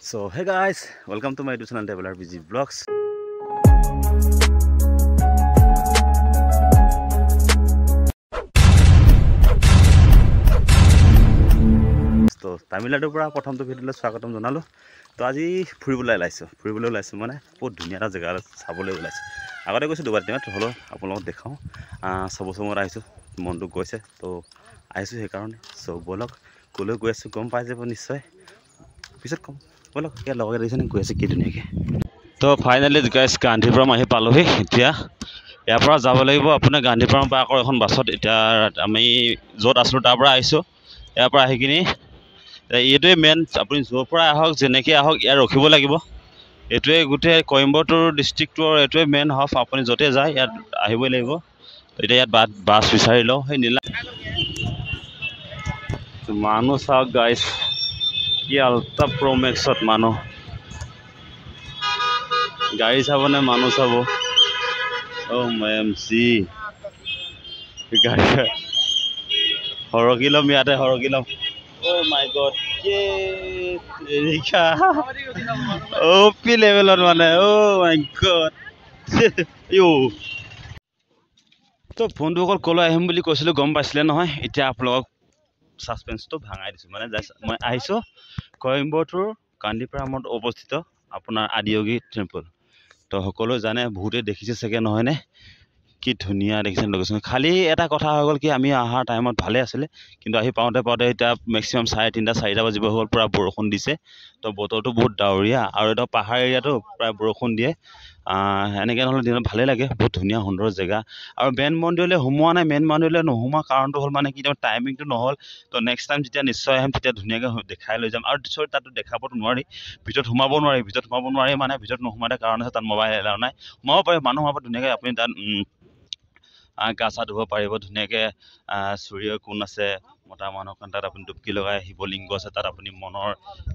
So hey guys, welcome to my YouTube channel Traveler BG Vlogs. So Tamil Nadu পৰা প্ৰথমটো ভিডিঅ'লৈ স্বাগতম জনালো। তো আজি ফুৰিবলৈ ওলাইছো মানে বহুত ধুনীয়া এটা জেগা চাবলৈ ওলাইছো। আগতে গৈছো দুবাৰ দিনত হলো আপোনালোকক দেখাও। সবসমত আহিছো মনটো গৈছে তো আহিছো সেই কাৰণে সো বলক কলৈ গৈ আছো গম পাই যাব নিশ্চয় পিছত কম বলক কি লগে দেখিছেনে গৈ আছে কি ধুনীয়াকৈ। তো ফাইনেলি গাইছ গান্ধীপুৰম আহি পালোহি। এতিয়া ইয়াৰ পৰা যাব লাগিব আপোনাৰ গান্ধীপুৰম পৰা আকৌ এখন বাছত। এতিয়া আমি য'ত আছিলোঁ তাৰ পৰা আহিছোঁ। ইয়াৰ পৰা আহি কিনি এইটোৱে মেইন, আপুনি য'ৰ পৰা আহক যেনেকৈ আহক ইয়াত ৰখিব লাগিব। এইটোৱে গোটেই কইম্বটুৰ ডিষ্ট্ৰিক্টৰ এইটোৱে মেইন হাব। আপুনি য'তে যায় ইয়াত আহিবই লাগিব। এতিয়া ইয়াত বাছ বিচাৰি লওঁ। সেই নীলা মানুহ চাওক গাইছ, কি আল্ট্ৰা প্ৰ' মেক্সত মানুহ। গাড়ী চাবনে মানুহ চাব। OMG গাড়ী সৰকি ল'ম ইয়াতে সৰকি ল'ম। Oh my god, এৰিকা OP লেভেলত মানে। Oh my god তো বন্ধুসকল কলৈ আহিম বুলি কৈছিলোঁ গম পাইছিলে নহয়। এতিয়া আপোনালোকক সাসপেন্সটো ভাঙাই দিছোঁ। মানে মই আহিছোঁ কইম্বটুৰ গান্ধীপুৰমত অৱস্থিত আপোনাৰ আদিয়োগী টেম্পল। তো সকলো জানে, বহুতে দেখিছে চাগে নহয়নে? কি ধুনীয়া দেখিছে লোকেশ্যন। খালি এটা কথা হৈ গ'ল কি আমি অহাৰ টাইমত ভালে আছিলে, কিন্তু আহি পাওঁতে এতিয়া মেক্সিমাম 3:30 4টা বাজিব হ'ল। পূৰা বৰষুণ দিছে। তো বতৰটো বহুত ডাৱৰীয়া আৰু এটা পাহাৰ এৰিয়াটো প্ৰায় বৰষুণ দিয়ে। এনেকৈ নহ'লে দিনত ভালেই লাগে, বহুত ধুনীয়া সুন্দৰ জেগা। আৰু মেইন মন্দিৰলৈ সোমোৱা নাই। মেইন মন্দিৰলৈ নোসোমোৱা কাৰণটো হ'ল মানে কি টাইমিংটো নহ'ল। তো নেক্সট টাইম যেতিয়া নিশ্চয় আহিম তেতিয়া ধুনীয়াকৈ দেখাই লৈ যাম। আৰু তাতো দেখাবতো নোৱাৰি, ভিতৰত সোমাব নোৱাৰি। মানে ভিতৰত নোসোমাওঁতে কাৰণ আছে তাত মোবাইল এলাও নাই। সোমাব পাৰে, মানুহ সোমাব ধুনীয়াকৈ। আপুনি তাত গা চা ধুব পাৰিব ধুনীয়াকৈ। সূৰ্য কোণ আছে মতা মানুহৰ কাৰণে তাত আপুনি ডুবকি লগাই। শিৱলিংগ আছে তাত আপুনি মনৰ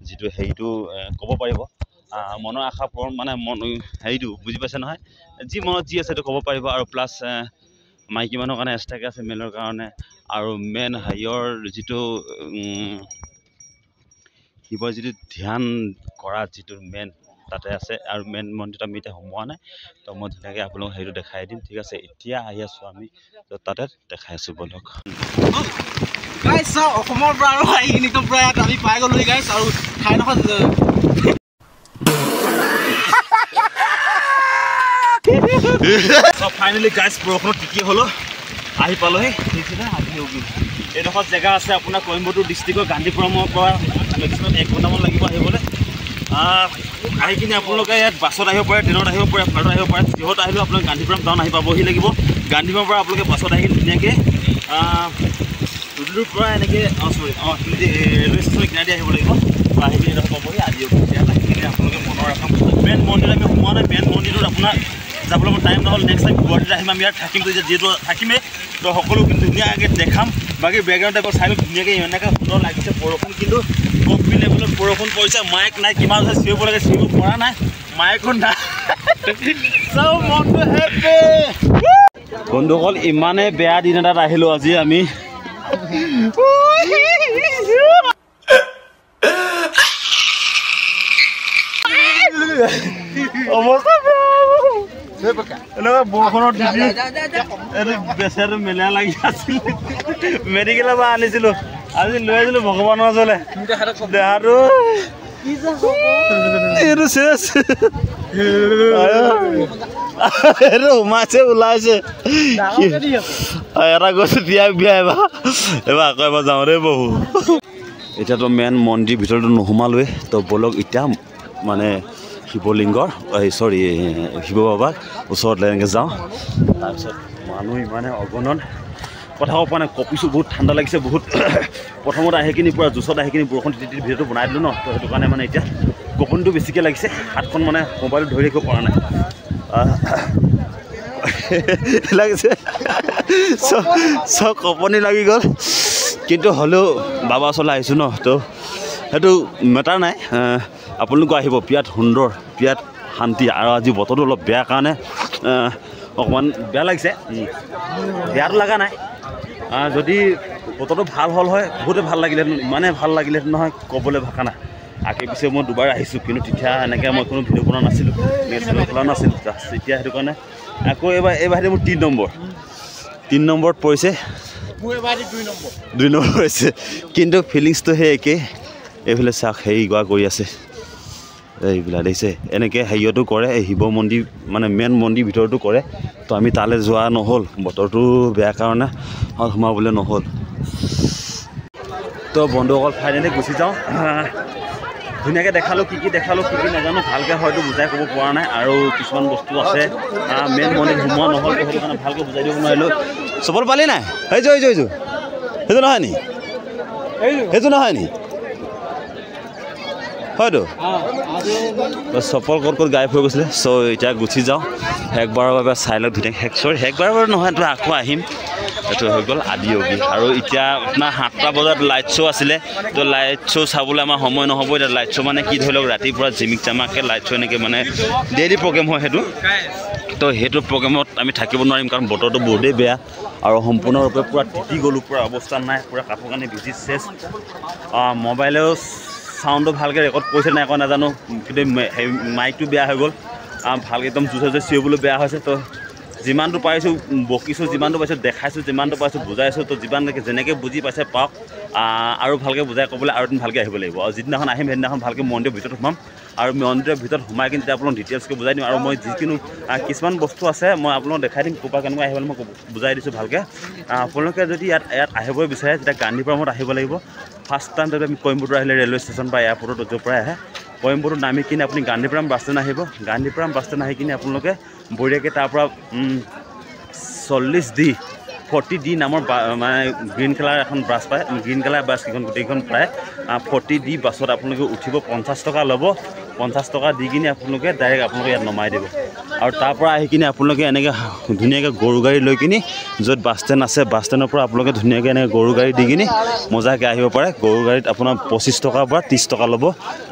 যিটো হেৰিটো ক'ব পাৰিব। মনৰ আশা পূৰণ মানে হেৰিটো বুজি পাইছে নহয়। যি মনত যি আছে সেইটো ক'ব পাৰিব। আৰু প্লাছ মাইকী মানুহৰ কাৰণে এক্সট্ৰাকৈ আছে, মেলৰ কাৰণে। আৰু মেইন হেৰিয়ৰ যিটো শিৱৰ যিটো ধ্যান কৰা যিটো মেইন তাতে আছে। আৰু মেইন মন্দিৰত আমি এতিয়া সোমোৱা নাই। তো মই ধুনীয়াকৈ আপোনালোকক সেইটো দেখাই দিম, ঠিক আছে। এতিয়া আহি আছোঁ আমি তাতে দেখাই আছোঁ বলক। গাইছ অসমৰ পৰা আৰু একদম পৰা ইয়াত আমি পাই গ'লো গাইছ। আৰু ঠাইডোখৰ ফাইনেলি গাইছ বৰষুণত তিতি হ'লো আহি পালোহি। এইডোখৰ জেগা আছে আপোনাৰ কইম্বটুৰ ডিষ্ট্ৰিক্টৰ গান্ধীপুৰমৰ পৰা মেক্সিমাম 1 ঘণ্টামান লাগিব আহিবলৈ। আহি কিনে আপোনালোকে ইয়াত বাছত আহিব পাৰে, ট্ৰেইনত আহিব পাৰে, ফ্লাইটত আহিব পাৰে। যিহত আহিলেও আপোনাক গান্ধীপুৰম টাউন আহি পাবহি লাগিব। গান্ধীপুৰমৰ পৰা আপোনালোকে বাছত আহি ধুনীয়াকৈ দুদুলিৰ পৰা এনেকৈ ৰেলৱে ষ্টেচনৰ কিনাৰেদি আহিব লাগিব। আহি কিনে এইডোখৰ পাবহি আদিয়োগী। ইয়াত আহি কিনে আপোনালোকে মনৰ আশা মেইন মন্দিৰত আমি সোমোৱা নাই। মেইন মন্দিৰত আপোনাৰ যাবলৈ মোৰ টাইম নহ'ল। নেক্সট টাইম গুৱাহাটীত আহিম, আমি ইয়াত থাকিম। যিহেতু থাকিমেই তো সকলো কিন্তু ধুনীয়াকৈ দেখাম। বাকী বেকগ্ৰাউণ্ড টাইপৰ চাই ধুনীয়াকৈ এনেকৈ সুন্দৰ লাগিছে। বৰষুণ কিন্তু কম্পি লেভেলত বৰষুণ পৰিছে। মাইক নাই, কিমান আছে চিঞৰিব লাগে, চিঞৰিব পৰা নাই। মাইকো নাই, চব মনটো হেপী। বন্ধুসকল ইমানেই বেয়া দিন এটাত আহিলোঁ আজি আমি। অৱস্থা এনেকুৱা বৰষুণত বেচেৰাটো মেলা লাগি আছিল। মেডিকেলৰ পৰা আনিছিলোঁ, আজি লৈ আহিছিলোঁ ভগৱানৰ ওচৰলৈ। দেহাটো এইটো চেচ এইটো সোমাইছে ওলাইছে। এটা গৈছে বিয়া এবাৰ আকৌ এবাৰ যাওঁ দেই বহু। এতিয়াতো মেইন মন্দিৰ ভিতৰতো নোসোমালোৱে। তো বলক এতিয়া মানে শিৱলিংগৰ শিৱ বাবাক ওচৰত এনেকৈ যাওঁ। তাৰপিছত মানুহ ইমানে অগণন, কথা ক'ব পৰা নাই। কঁপিছোঁ, বহুত ঠাণ্ডা লাগিছে বহুত। প্ৰথমত আহি কিনি পূৰা জোচত আহি কিনি বৰষুণ তিতি ভিডিঅ'টো বনাই দিলোঁ ন। তো সেইটো কাৰণে মানে এতিয়া কঁপনিটো বেছিকৈ লাগিছে। হাতখন মানে মোবাইলটো ধৰি ৰাখিব পৰা নাই লাগিছে। চব কঁপনি লাগি গ'ল। কিন্তু হ'লেও বাবা ওচৰলৈ আহিছোঁ ন, তো সেইটো মেটাৰ নাই। আপোনালোকো আহিব, বিৰাট সুন্দৰ, বিৰাট শান্তি। আৰু আজি বতৰটো অলপ বেয়া কাৰণে অকণমান বেয়া লাগিছে। বেয়াটো লগা নাই, যদি বতৰটো ভাল হ'ল হয় বহুতে ভাল লাগিলেহেঁতেন। ইমানে ভাল লাগিলেহেঁতেন নহয় ক'বলৈ ভাষা নাই। আগে পিছে মই দুবাৰ আহিছোঁ কিন্তু তেতিয়া এনেকৈ মই কোনো ভিডিঅ' বনোৱা নাছিলোঁ চেনেল খোলা নাছিলোঁ এতিয়া সেইটো কাৰণে আকৌ এইবাৰ মোৰ 3 নম্বৰত পৰিছে 2 নম্বৰ হৈছে কিন্তু ফিলিংছটো সেই একেই এইফালে চাওক হেৰি গোৱা কৰি আছে এইবিলাক দেখিছে এনেকৈ হেৰিয়তো কৰে এই শিৱ মন্দিৰ মানে মেইন মন্দিৰ ভিতৰতো কৰে তো আমি তালৈ যোৱা নহ'ল বতৰটো বেয়া কাৰণে সোমাবলৈ নহ'ল তো বন্ধুসকল ফাইনেলি গুচি যাওঁ ধুনীয়াকৈ দেখালোঁ কি দেখালোঁ কি নাজানো ভালকৈ হয়তো বুজাই ক'ব পৰা নাই আৰু কিছুমান বস্তু আছে মেইন মন্দিৰ সোমোৱা নহ'ল সেইটো কাৰণে ভালকৈ বুজাই দিব নোৱাৰিলোঁ চবল পালি নাই এইযোৰ সেইটো নহয় নি হয়তো চপল ক'ত গায়ব হৈ গৈছিলে চ' এতিয়া গুচি যাওঁ একবাৰৰ বাবে চাই লওক ধুনীয়াকৈ একবাৰৰ বাবে নহয় তো আকৌ আহিম এইটো হৈ গ'ল আদিয়োগী আৰু এতিয়া আপোনাৰ 7টা বজাত লাইট শ্ব' আছিলে তো লাইট শ্ব' চাবলৈ আমাৰ সময় নহ'ব এতিয়া লাইট শ্ব' মানে কি ধৰি লওক ৰাতিপুৱা জিমিক জামাকৈ লাইট শ্ব' এনেকৈ মানে ডেইলি প্ৰগ্ৰেম হয় সেইটো তো সেইটো প্ৰগ্ৰেমত আমি থাকিব নোৱাৰিম কাৰণ বতৰটো বহুতেই বেয়া আৰু সম্পূৰ্ণৰূপে পূৰা তিতি গ'লোঁ পূৰা অৱস্থা নাই পূৰা কাপোৰ কানি ভিজি চেচ মোবাইলেও চাউণ্ডটো ভালকৈ ৰেকৰ্ড কৰিছে নাই আকৌ নাজানো কিন্তু মাইকটো বেয়া হৈ গ'ল ভালকৈ একদম জোচে চিঞৰিবলৈ বেয়া হৈছে তো যিমানটো পাৰিছোঁ বকিছোঁ যিমানটো পাইছোঁ দেখাইছোঁ যিমানটো পাইছোঁ বুজাইছোঁ তো যেনেকৈ বুজি পাইছে পাওক আৰু ভালকৈ বুজাই ক'বলৈ আৰু এদিন ভালকৈ আহিব লাগিব আৰু যিদিনাখন আহিম সেইদিনাখন ভালকৈ মন্দিৰৰ ভিতৰত সোমাম আৰু মন্দিৰৰ ভিতৰত সোমাই কিনে তেতিয়া আপোনাক ডিটেইলছকৈ বুজাই দিম আৰু মই যিকোনো কিছুমান বস্তু আছে মই আপোনাক দেখাই দিম ক'ৰপৰা কেনেকৈ আহিবলৈ মই বুজাই দিছোঁ ভালকৈ আপোনালোকে যদি ইয়াত আহিবই বিচাৰে তেতিয়া গান্ধীপুৰমত আহিব লাগিব ফাৰ্ষ্ট টাইম যদি আমি কইম্বটুৰ আহিলে ৰেলৱে ষ্টেচন বা এয়াৰপৰ্টত য'ৰ পৰাই আহে কইম্বটুৰ নামি কিনে আপুনি গান্ধীপুৰম বাছ ষ্টেণ্ড আহিব গান্ধীপুৰম বাছ ষ্টেণ্ড আহি কিনে আপোনালোকে বঢ়িয়াকৈ তাৰপৰা 40D নামৰ মানে গ্ৰীণ কালাৰ এখন বাছ পায় গ্ৰীণ কালাৰ বাছ কেইখন গোটেইখন প্ৰায় 40D বাছত আপোনালোকে উঠিব 50 টকা ল'ব 50 টকা দি কিনে আপোনালোকে ডাইৰেক্ট আপোনালোকে ইয়াত নমাই দিব আৰু তাৰপৰা আহি কিনে আপোনালোকে এনেকৈ ধুনীয়াকৈ গৰু গাড়ী লৈ কিনি য'ত বাছ ষ্টেণ্ড আছে বাছ ষ্টেণ্ডৰ পৰা আপোনালোকে ধুনীয়াকৈ এনেকৈ গৰু গাড়ী দি কিনি মজাকৈ আহিব পাৰে গৰু গাড়ীত আপোনাৰ 25 টকাৰ পৰা 30 টকা ল'ব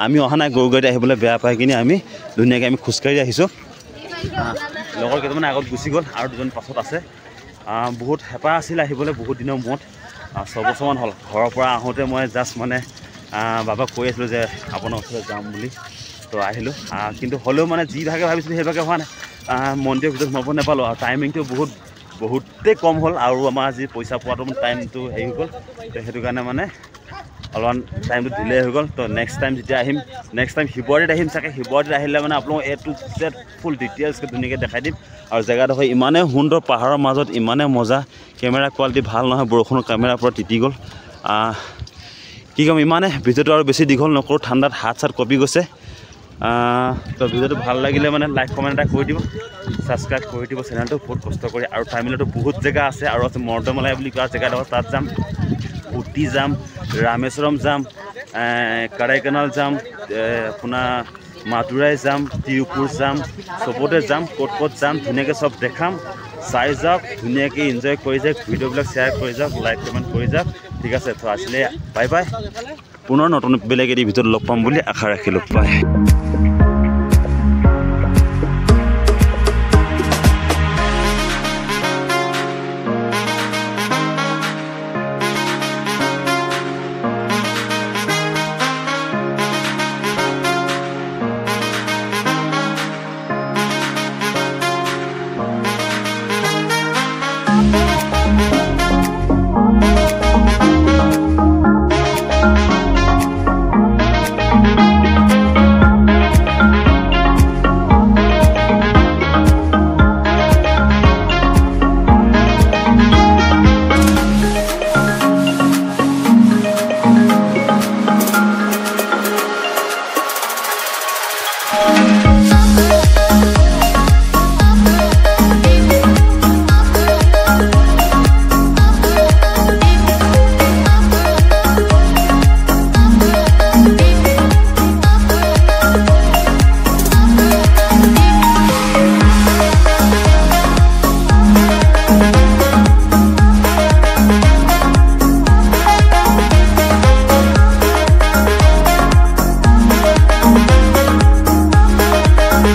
আমি অহা নাই গৰু গাড়ীত আহিবলৈ বেয়া পাই কিনে আমি ধুনীয়াকৈ আমি খোজকাঢ়ি আহিছোঁ লগৰ কেইটামানে আগত গুচি গ'ল আৰু দুজন পাছত আছে বহুত হেঁপাহ আছিল আহিবলৈ বহুত দিনৰ মূৰত 6 বছৰমান হ'ল ঘৰৰ পৰা আহোঁতে মই জাষ্ট মানে বাবাক কৈ আছিলোঁ যে আপোনাৰ ওচৰলৈ যাম বুলি তো আহিলোঁ কিন্তু হ'লেও মানে যিভাগে ভাবিছিলোঁ সেইভাগে হোৱা নাই মন্দিৰৰ ভিতৰত সোমাব নাপালোঁ আৰু টাইমিংটো বহুতেই কম হ'ল আৰু আমাৰ যি পইচা পোৱাটো টাইমটো হেৰি হৈ গ'ল তো সেইটো কাৰণে মানে অলপমান টাইমটো ডিলে হৈ গ'ল তো নেক্সট টাইম যেতিয়া আহিম নেক্সট টাইম শিৱৰাত্ৰিত আহিম চাগে শিৱৰাত্ৰিত আহিলে মানে আপোনালোক A to Z ফুল ডিটেইলছকৈ ধুনীয়াকৈ দেখাই দিম আৰু জেগাডোখৰ ইমানেই সুন্দৰ পাহাৰৰ মাজত ইমানেই মজা কেমেৰা কোৱালিটি ভাল নহয় বৰষুণৰ কেমেৰাৰ পৰা তিতি গ'ল কি ক'ম ইমানে ভিডিঅ'টো আৰু বেছি দীঘল নকৰোঁ ঠাণ্ডাত হাত চাত কঁপি গৈছে তো ভিডিঅ'টো ভাল লাগিলে মানে লাইক কমেণ্ট এটা কৰি দিব ছাবস্ক্ৰাইব কৰি দিব চেনেলটো বহুত কষ্ট কৰি আৰু টাইমিলতো বহুত জেগা আছে আৰু আছে মৰ্দমালাই বুলি কোৱা জেগাডোখৰ তাত যাম উটি যাম ৰামেশ্বৰম যাম কাৰাইকানাল যাম আপোনাৰ মাদুৰাই যাম তিৰুপুৰ যাম চবতে যাম ক'ত যাম ধুনীয়াকৈ চব দেখাম চাই যাওক ধুনীয়াকৈ এনজয় কৰি যাওক ভিডিঅ'বিলাক শ্বেয়াৰ কৰি যাওক লাইক কমেণ্ট কৰি যাওক ঠিক আছে তো আজিলৈ বাই বাই পুনৰ নতুন বেলেগ এটি ভিডিঅ'ত লগ পাম বুলি আশা ৰাখিলোঁ বাই